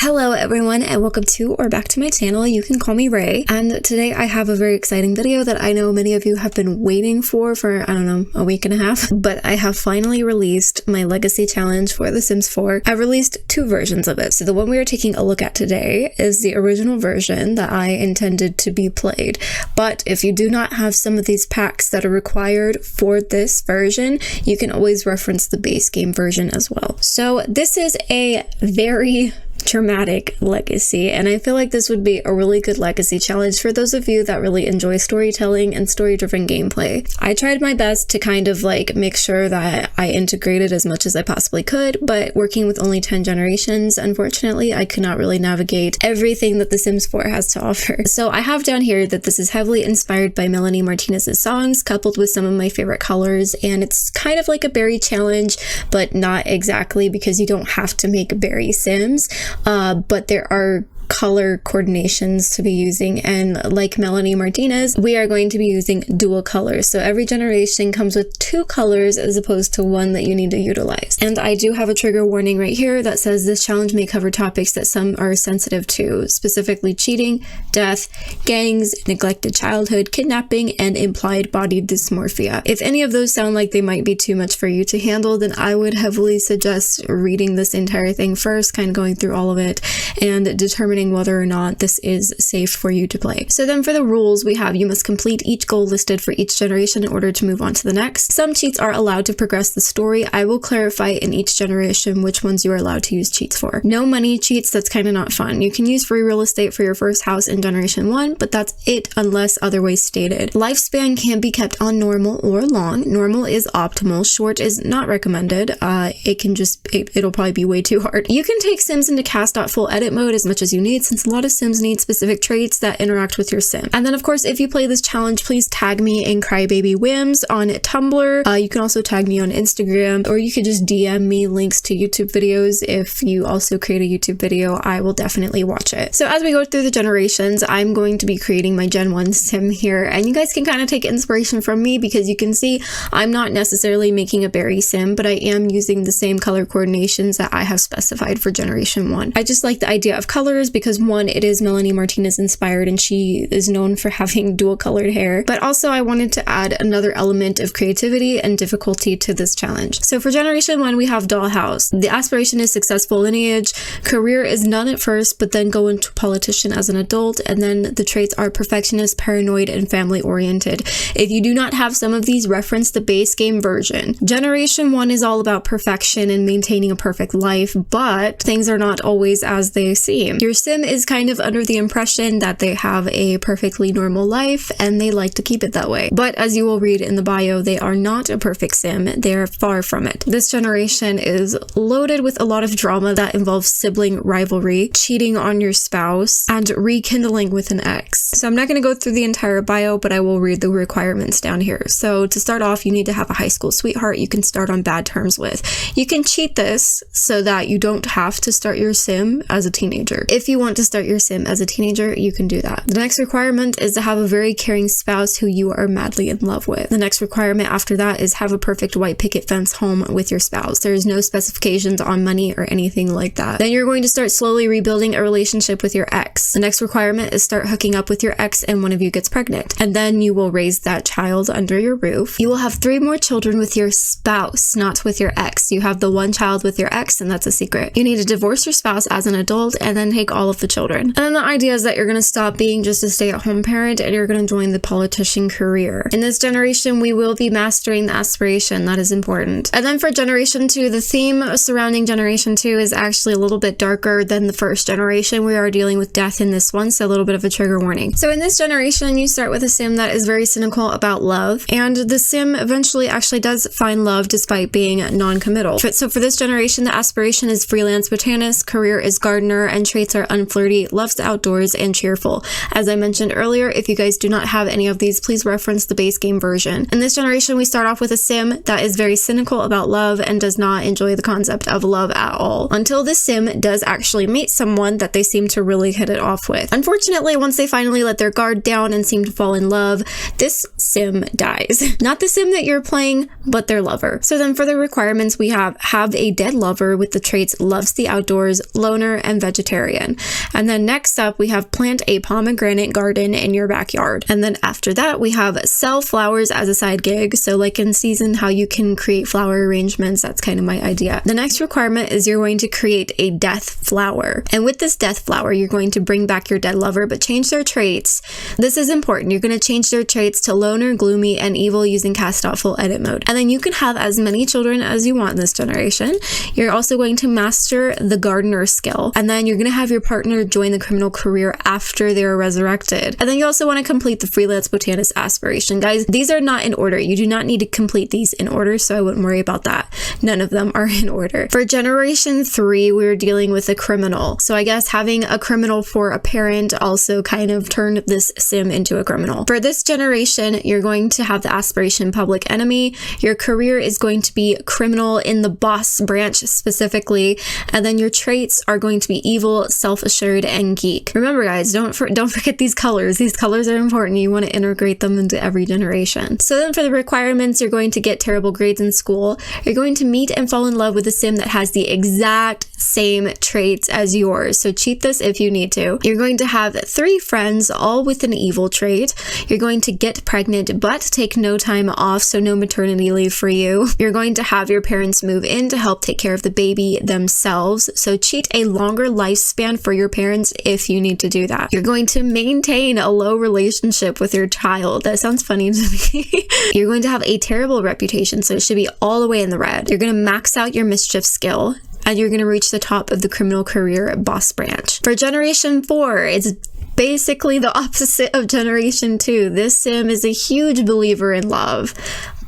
Hello everyone and welcome to or back to my channel. You can call me Ray, and today I have a very exciting video that I know many of you have been waiting for I don't know, a week and a half, but I have finally released my legacy challenge for The Sims 4. I've released two versions of it. So the one we are taking a look at today is the original version that I intended to be played, but if you do not have some of these packs that are required for this version, you can always reference the base game version as well. So this is a very dramatic legacy, and I feel like this would be a really good legacy challenge for those of you that really enjoy storytelling and story-driven gameplay. I tried my best to kind of like make sure that I integrated as much as I possibly could, but working with only 10 generations, unfortunately, I could not really navigate everything that The Sims 4 has to offer. So I have down here that this is heavily inspired by Melanie Martinez's songs, coupled with some of my favorite colors, and it's kind of like a berry challenge, but not exactly, because you don't have to make berry Sims. But there are color coordinations to be using, and like Melanie Martinez, we are going to be using dual colors. So every generation comes with two colors as opposed to one that you need to utilize. And I do have a trigger warning right here that says this challenge may cover topics that some are sensitive to, specifically cheating, death, gangs, neglected childhood, kidnapping, and implied body dysmorphia. If any of those sound like they might be too much for you to handle, then I would heavily suggest reading this entire thing first, kind of going through all of it and determining whether or not this is safe for you to play. So then for the rules, we have you must complete each goal listed for each generation in order to move on to the next. Some cheats are allowed to progress the story. I will clarify in each generation which ones you are allowed to use cheats for. No money cheats, that's kind of not fun. You can use free real estate for your first house in generation 1, but that's it unless otherwise stated. Lifespan can be kept on normal or long. Normal is optimal. Short is not recommended. It'll probably be way too hard. You can take Sims into cast.full edit mode as much as you need, since a lot of Sims need specific traits that interact with your Sim. And then of course, if you play this challenge, please tag me in Crybaby Whims on Tumblr. You can also tag me on Instagram, or you could just DM me links to YouTube videos. If you also create a YouTube video, I will definitely watch it. So as we go through the generations, I'm going to be creating my Gen 1 Sim here, and you guys can kind of take inspiration from me, because you can see I'm not necessarily making a berry Sim, but I am using the same color coordinations that I have specified for generation 1. I just like the idea of colors, because one, it is Melanie Martinez inspired and she is known for having dual colored hair, but also I wanted to add another element of creativity and difficulty to this challenge. So for generation 1, we have Dollhouse. The aspiration is successful lineage. Career is none at first, but then go into politician as an adult, and then the traits are perfectionist, paranoid, and family oriented. If you do not have some of these, reference the base game version. Generation 1 is all about perfection and maintaining a perfect life, but things are not always as they seem. Your Sim is kind of under the impression that they have a perfectly normal life and they like to keep it that way. But as you will read in the bio, they are not a perfect Sim. They're far from it. This generation is loaded with a lot of drama that involves sibling rivalry, cheating on your spouse, and rekindling with an ex. So I'm not going to go through the entire bio, but I will read the requirements down here. So to start off, you need to have a high school sweetheart you can start on bad terms with. You can cheat this so that you don't have to start your Sim as a teenager. If you want to start your Sim as a teenager, you can do that. The next requirement is to have a very caring spouse who you are madly in love with. The next requirement after that is have a perfect white picket fence home with your spouse. There is no specifications on money or anything like that. Then you're going to start slowly rebuilding a relationship with your ex. The next requirement is start hooking up with your ex and one of you gets pregnant. And then you will raise that child under your roof. You will have 3 more children with your spouse, not with your ex. You have the one child with your ex, and that's a secret. You need to divorce your spouse as an adult and then take all of the children. And then the idea is that you're going to stop being just a stay-at-home parent and you're going to join the politician career. In this generation, we will be mastering the aspiration. That is important. And then for generation 2, the theme surrounding generation 2 is actually a little bit darker than the first generation. We are dealing with death in this one, so a little bit of a trigger warning. So in this generation, you start with a Sim that is very cynical about love, and the Sim eventually actually does find love despite being non-committal. So for this generation, the aspiration is freelance botanist, career is gardener, and traits are unflirty, loves the outdoors, and cheerful. As I mentioned earlier, if you guys do not have any of these, please reference the base game version. In this generation, we start off with a sim that is very cynical about love and does not enjoy the concept of love at all, until this sim does actually meet someone that they seem to really hit it off with. Unfortunately, once they finally let their guard down and seem to fall in love, this sim dies. Not the sim that you're playing, but their lover. So then for the requirements, we have a dead lover with the traits loves the outdoors, loner, and vegetarian. And then next up, we have plant a pomegranate garden in your backyard. And then after that, we have sell flowers as a side gig. So like in Season, how you can create flower arrangements, that's kind of my idea. The next requirement is you're going to create a death flower. And with this death flower, you're going to bring back your dead lover, but change their traits. This is important. You're going to change their traits to loner, gloomy, and evil using cast out full edit mode. And then you can have as many children as you want in this generation. You're also going to master the gardener skill. And then you're going to have your partner join the criminal career after they're resurrected. And then you also want to complete the freelance botanist aspiration. Guys, these are not in order. You do not need to complete these in order, so I wouldn't worry about that. None of them are in order. For generation 3, we're dealing with a criminal. So I guess having a criminal for a parent also kind of turned this sim into a criminal. For this generation, you're going to have the aspiration public enemy. Your career is going to be criminal in the boss branch specifically, and then your traits are going to be evil, self-assured, and geek. Remember guys, don't forget these colors. These colors are important. You want to integrate them into every generation. So then for the requirements, you're going to get terrible grades in school. You're going to meet and fall in love with a sim that has the exact same traits as yours. So cheat this if you need to. You're going to have 3 friends, all with an evil trait. You're going to get pregnant but take no time off, so no maternity leave for you. You're going to have your parents move in to help take care of the baby themselves. So cheat a longer lifespan for your parents if you need to do that. You're going to maintain a low relationship with your child. That sounds funny to me. You're going to have a terrible reputation, so it should be all the way in the red. You're going to max out your mischief skill, and you're going to reach the top of the criminal career boss branch. For generation 4, it's basically the opposite of generation 2. This sim is a huge believer in love,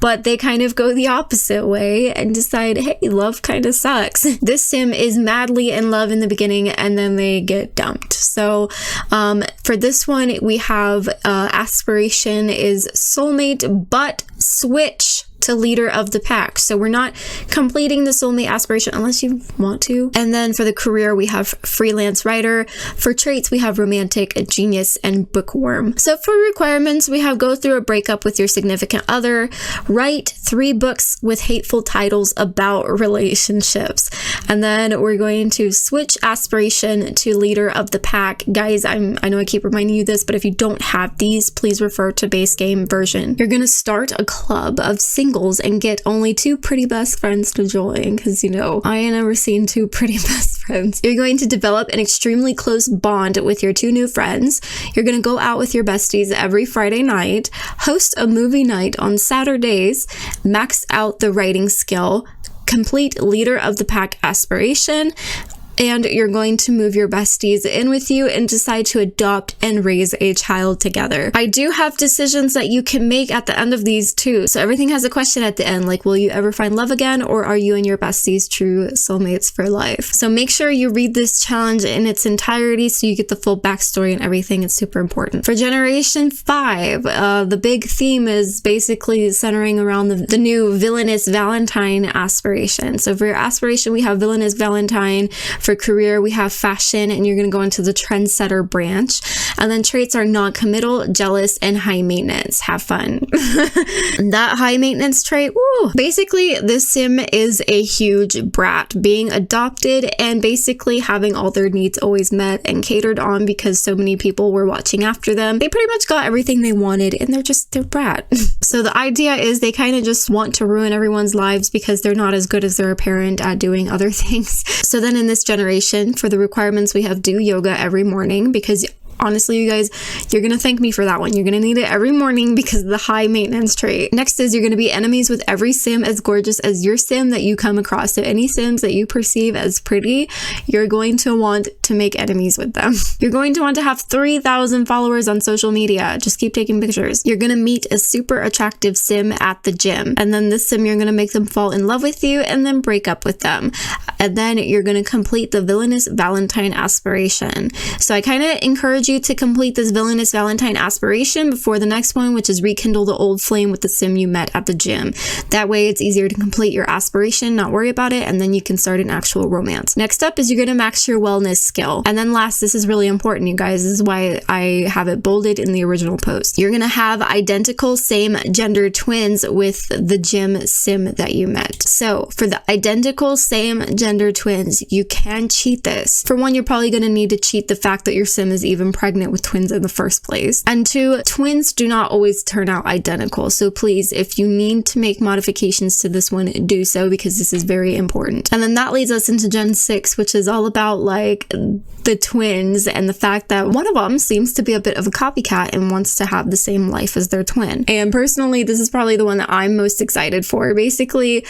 but they kind of go the opposite way and decide, hey, love kind of sucks. This sim is madly in love in the beginning and then they get dumped. So for this one, we have aspiration is soulmate, but switch to leader of the pack. So we're not completing the soulmate aspiration unless you want to. And then for the career, we have freelance writer. For traits, we have romantic, genius, and bookworm. So for requirements, we have go through a breakup with your significant other, write 3 books with hateful titles about relationships. And then we're going to switch aspiration to leader of the pack. Guys, I know I keep reminding you this, but if you don't have these, please refer to base game version. You're going to start a club of singles and get only 2 pretty best friends to join, because you know I ain't never seen 2 pretty best friends. You're going to develop an extremely close bond with your 2 new friends. You're going to go out with your besties every Friday night, host a movie night on Saturdays, max out the writing skill, complete leader of the pack aspiration, and you're going to move your besties in with you and decide to adopt and raise a child together. I do have decisions that you can make at the end of these too. So everything has a question at the end, like, will you ever find love again, or are you and your besties true soulmates for life? So make sure you read this challenge in its entirety so you get the full backstory and everything. It's super important. For generation 5, the big theme is basically centering around the new villainous Valentine aspiration. So for your aspiration, we have villainous Valentine. For career, we have fashion, and you're going to go into the trendsetter branch. And then traits are non-committal, jealous, and high maintenance. Have fun. That high maintenance trait, woo! Basically, this sim is a huge brat, being adopted and basically having all their needs always met and catered on because so many people were watching after them. They pretty much got everything they wanted, and they're brat. So the idea is they kind of just want to ruin everyone's lives because they're not as good as their parent at doing other things. So then in this generation, for the requirements, we have do yoga every morning because Honestly, you guys, you're gonna thank me for that one. You're gonna need it every morning because of the high maintenance trait. Next is you're gonna be enemies with every sim as gorgeous as your sim that you come across. So any sims that you perceive as pretty, you're going to want to make enemies with them. You're going to want to have 3,000 followers on social media. Just keep taking pictures. You're gonna meet a super attractive sim at the gym, and then this sim, you're gonna make them fall in love with you and then break up with them. And then you're gonna complete the villainous Valentine aspiration. So I kind of encourage you to complete this villainous Valentine aspiration before the next one, which is rekindle the old flame with the sim you met at the gym. That way it's easier to complete your aspiration, not worry about it, and then you can start an actual romance. Next up is you're gonna max your wellness skill. And then last, this is really important, you guys. This is why I have it bolded in the original post. You're gonna have identical same gender twins with the gym sim that you met. So for the identical same gender twins, you can cheat this. For one, you're probably gonna need to cheat the fact that your sim is even pregnant with twins in the first place. And two, twins do not always turn out identical. So please, if you need to make modifications to this one, do so, because this is very important. And then that leads us into Gen 6, which is all about like the twins and the fact that one of them seems to be a bit of a copycat and wants to have the same life as their twin. And personally, this is probably the one that I'm most excited for. Basically,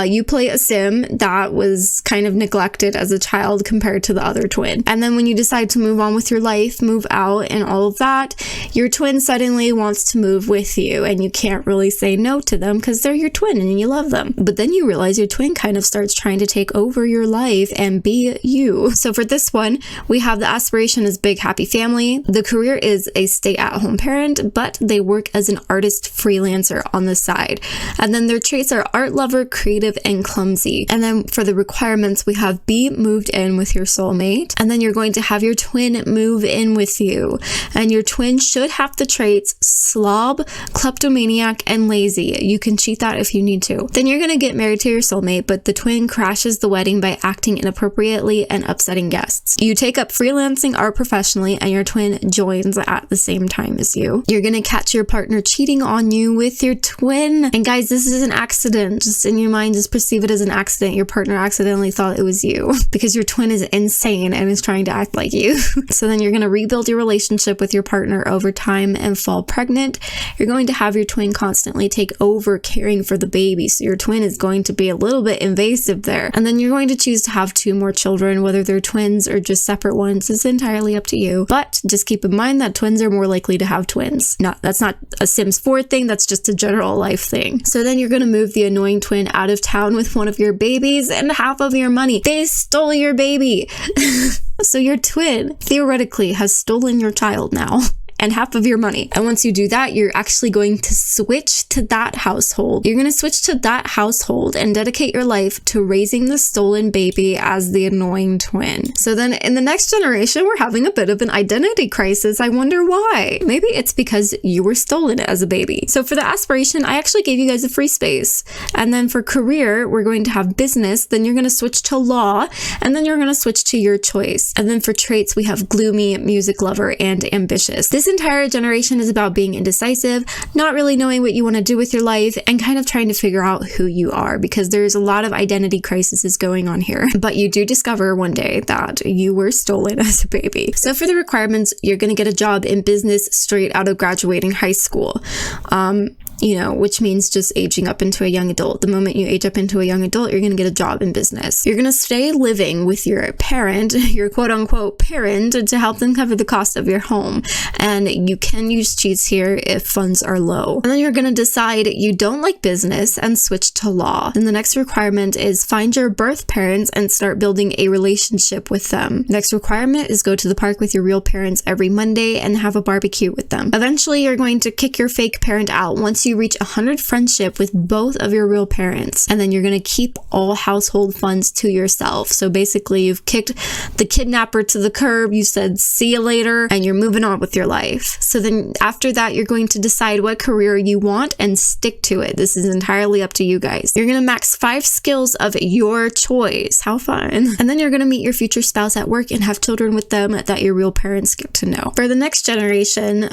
you play a sim that was kind of neglected as a child compared to the other twin. And then when you decide to move on with your life, move out and all of that, your twin suddenly wants to move with you, and you can't really say no to them because they're your twin and you love them. But then you realize your twin kind of starts trying to take over your life and be you. So for this one, we have the aspiration as big happy family. The career is a stay-at-home parent, but they work as an artist freelancer on the side. And then their traits are art lover, creative, and clumsy. And then for the requirements, we have be moved in with your soulmate. And then you're going to have your twin move in with you. And your twin should have the traits slob, kleptomaniac, and lazy. You can cheat that if you need to. Then you're going to get married to your soulmate, but the twin crashes the wedding by acting inappropriately and upsetting guests. You take up freelancing art professionally, and your twin joins at the same time as you. You're going to catch your partner cheating on you with your twin. And guys, this is an accident. Just in your mind, just perceive it as an accident. Your partner accidentally thought it was you because your twin is insane and is trying to act like you. So then you're going to rebuild your relationship with your partner over time and fall pregnant. You're going to have your twin constantly take over caring for the baby. So your twin is going to be a little bit invasive there. And then you're going to choose to have 2 more children, whether they're twins or just separate ones. It's entirely up to you. But just keep in mind that twins are more likely to have twins. That's not a Sims 4 thing. That's just a general life thing. So then you're going to move the annoying twin out of town with one of your babies and half of your money. They stole your baby. So your twin theoretically has stolen your child now and half of your money. And once you do that, you're actually going to switch to that household. You're going to switch to that household and dedicate your life to raising the stolen baby as the annoying twin. So then in the next generation, we're having a bit of an identity crisis. I wonder why. Maybe it's because you were stolen as a baby. So for the aspiration, I actually gave you guys a free space. And then for career, we're going to have business. Then you're going to switch to law. And then you're going to switch to your choice. And then for traits, we have gloomy, music lover, and ambitious. This entire generation is about being indecisive, not really knowing what you want to do with your life, and kind of trying to figure out who you are, because there's a lot of identity crises going on here. But you do discover one day that you were stolen as a baby. So for the requirements, you're going to get a job in business straight out of graduating high school. Which means just aging up into a young adult. The moment you age up into a young adult, you're going to get a job in business. You're going to stay living with your parent, your quote unquote parent, to help them cover the cost of your home. And you can use cheats here if funds are low. And then you're going to decide you don't like business and switch to law. And the next requirement is find your birth parents and start building a relationship with them. Next requirement is go to the park with your real parents every Monday and have a barbecue with them. Eventually, you're going to kick your fake parent out once you reach 100 friendship with both of your real parents, and then you're going to keep all household funds to yourself. So basically, you've kicked the kidnapper to the curb, you said see you later, and you're moving on with your life. So then after that, you're going to decide what career you want and stick to it. This is entirely up to you guys. You're going to max 5 skills of your choice. How fun. And then you're going to meet your future spouse at work and have children with them that your real parents get to know. For the next generation,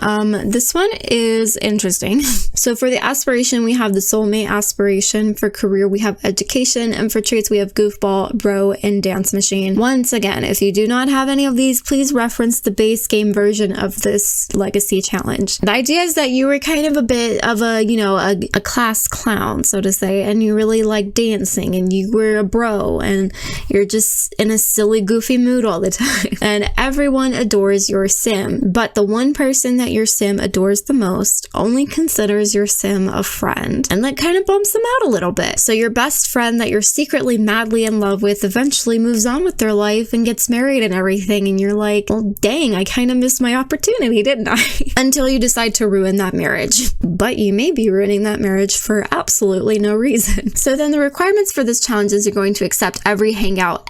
this one is interesting. So for for the aspiration, we have the soulmate aspiration. For career, we have education. And for traits, we have goofball, bro, and dance machine. Once again, if you do not have any of these, please reference the base game version of this legacy challenge. The idea is that you were kind of a bit of a, you know, a class clown, so to say, and you really like dancing, and you were a bro, and you're just in a silly, goofy mood all the time. And everyone adores your sim, but the one person that your sim adores the most only considers your sim a friend, and that kind of bumps them out a little bit. So your best friend that you're secretly madly in love with eventually moves on with their life and gets married and everything, and you're like, well, dang, I kind of missed my opportunity, didn't I? Until you decide to ruin that marriage. But you may be ruining that marriage for absolutely no reason. So then the requirements for this challenge is you're going to accept every hangout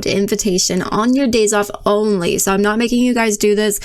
invitation on your days off only. So I'm not making you guys do this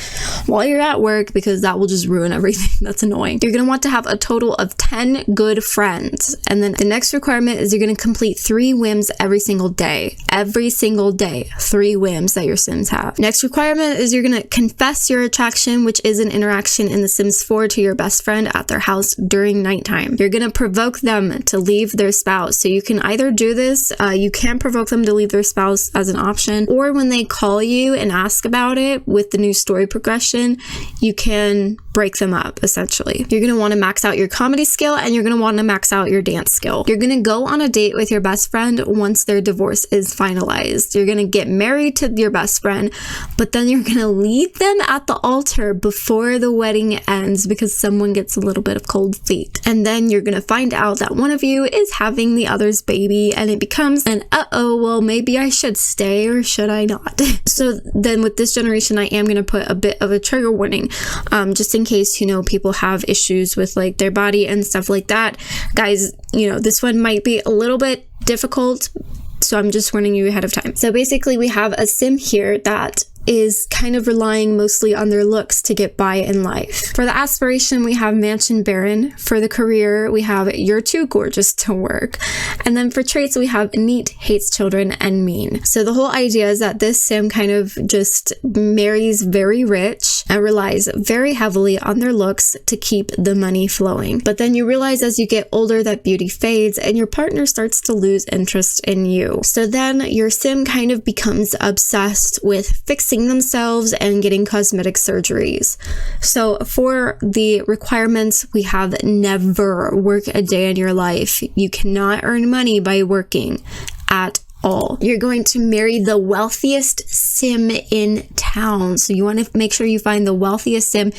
while you're at work, because that will just ruin everything. That's annoying. You're going to want to have a total of 10 good friends. And then the next requirement is you're going to complete 3 whims every single day. Every single day, 3 whims that your Sims have. Next requirement is you're going to confess your attraction, which is an interaction in The Sims 4 to your best friend at their house during nighttime. You're going to provoke them to leave their spouse. So you can either do this, you can provoke them to leave their spouse as an option, or when they call you and ask about it with the new story progression, you can break them up, essentially. You're going to want to max out your comedy skill, and you're going to want to max out your dance skill. You're going to go on a date with your best friend once their divorce is finalized. You're going to get married to your best friend, but then you're going to leave them at the altar before the wedding ends because someone gets a little bit of cold feet. And then you're going to find out that one of you is having the other's baby, and it becomes an well, maybe I should stay or should I not? So then with this generation, I am going to put a bit of a trigger warning, just in case, you know, people have issues with like their body and stuff like that. Guys, you know, this one might be a little bit difficult, so I'm just warning you ahead of time. So basically we have a sim here that is kind of relying mostly on their looks to get by in life. For the aspiration, we have Mansion Baron. For the career, we have You're Too Gorgeous to Work. And then for traits, we have Neat, Hates Children, and Mean. So the whole idea is that this sim kind of just marries very rich and relies very heavily on their looks to keep the money flowing. But then you realize as you get older that beauty fades and your partner starts to lose interest in you. So then your sim kind of becomes obsessed with fixing themselves and getting cosmetic surgeries. So for the requirements, we have never work a day in your life. You cannot earn money by working at all. You're going to marry the wealthiest sim in town. So you want to make sure you find the wealthiest sim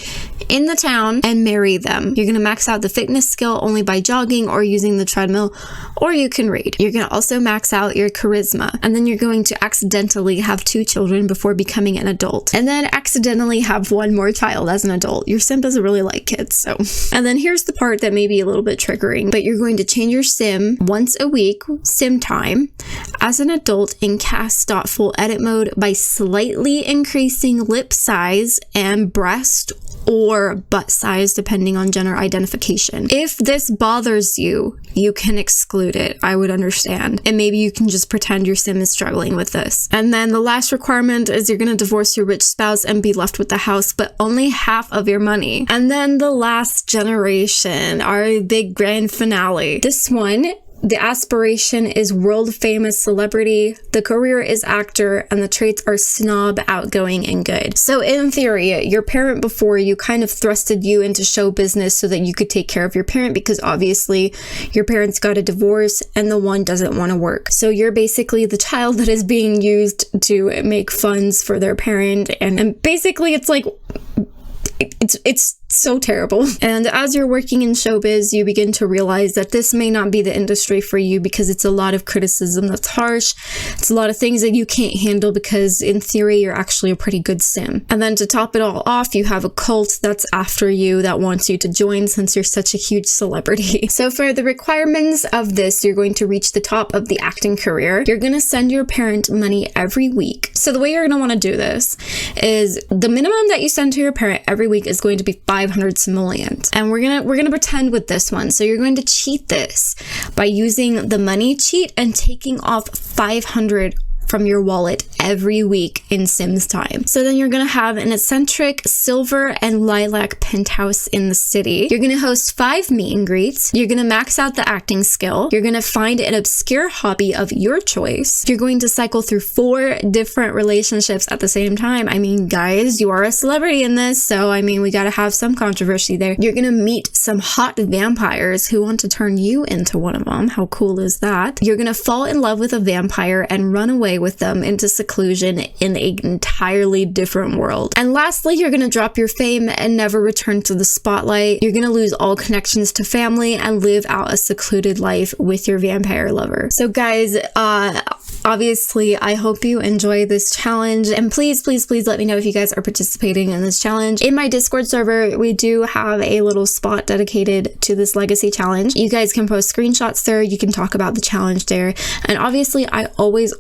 in the town and marry them. You're going to max out the fitness skill only by jogging or using the treadmill, or you can read. You're going to also max out your charisma. And then you're going to accidentally have 2 children before becoming an adult. And then accidentally have 1 more child as an adult. Your sim doesn't really like kids, so. And then here's the part that may be a little bit triggering, but you're going to change your sim once a week, sim time, as an adult in cast.full edit mode by slightly increasing lip size and breast or butt size depending on gender identification. If this bothers you, you can exclude it. I would understand. And maybe you can just pretend your sim is struggling with this. And then the last requirement is you're going to divorce your rich spouse and be left with the house, but only half of your money. And then the last generation, our big grand finale. This one, the aspiration is world famous celebrity, the career is actor, and the traits are snob, outgoing, and good. So in theory, your parent before you kind of thrusted you into show business so that you could take care of your parent, because obviously your parents got a divorce and the one doesn't want to work. So you're basically the child that is being used to make funds for their parent, and basically it's like, it's so terrible. And as you're working in showbiz, you begin to realize that this may not be the industry for you because it's a lot of criticism that's harsh. It's a lot of things that you can't handle because in theory, you're actually a pretty good sim. And then to top it all off, you have a cult that's after you that wants you to join since you're such a huge celebrity. So for the requirements of this, you're going to reach the top of the acting career. You're going to send your parent money every week. So the way you're going to want to do this is the minimum that you send to your parent every week is going to be 500 simoleons. And we're gonna pretend with this one. So you're going to cheat this by using the money cheat and taking off 500 from your wallet every week in Sims time. So then you're gonna have an eccentric silver and lilac penthouse in the city. You're gonna host 5 meet and greets. You're gonna max out the acting skill. You're gonna find an obscure hobby of your choice. You're going to cycle through 4 different relationships at the same time. I mean, guys, you are a celebrity in this, so I mean, we gotta have some controversy there. You're gonna meet some hot vampires who want to turn you into one of them. How cool is that? You're gonna fall in love with a vampire and run away with them into seclusion in an entirely different world. And lastly, you're gonna drop your fame and never return to the spotlight. You're gonna lose all connections to family and live out a secluded life with your vampire lover. So guys, obviously, I hope you enjoy this challenge, and please, please, please let me know if you guys are participating in this challenge. In my Discord server, we do have a little spot dedicated to this legacy challenge. You guys can post screenshots there, you can talk about the challenge there, and obviously, I always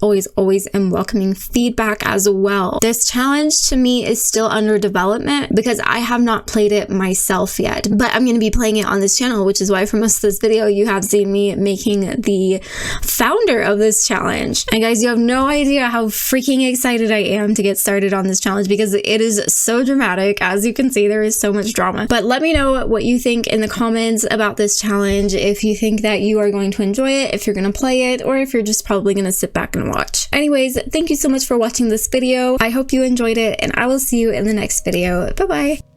am welcoming feedback as well. This challenge to me is still under development because I have not played it myself yet, but I'm going to be playing it on this channel, which is why for most of this video, you have seen me making the founder of this challenge. And guys, you have no idea how freaking excited I am to get started on this challenge because it is so dramatic. As you can see, there is so much drama. But let me know what you think in the comments about this challenge, if you think that you are going to enjoy it, if you're going to play it, or if you're just probably going to sit back and watch. Anyways, thank you so much for watching this video. I hope you enjoyed it, and I will see you in the next video. Bye-bye.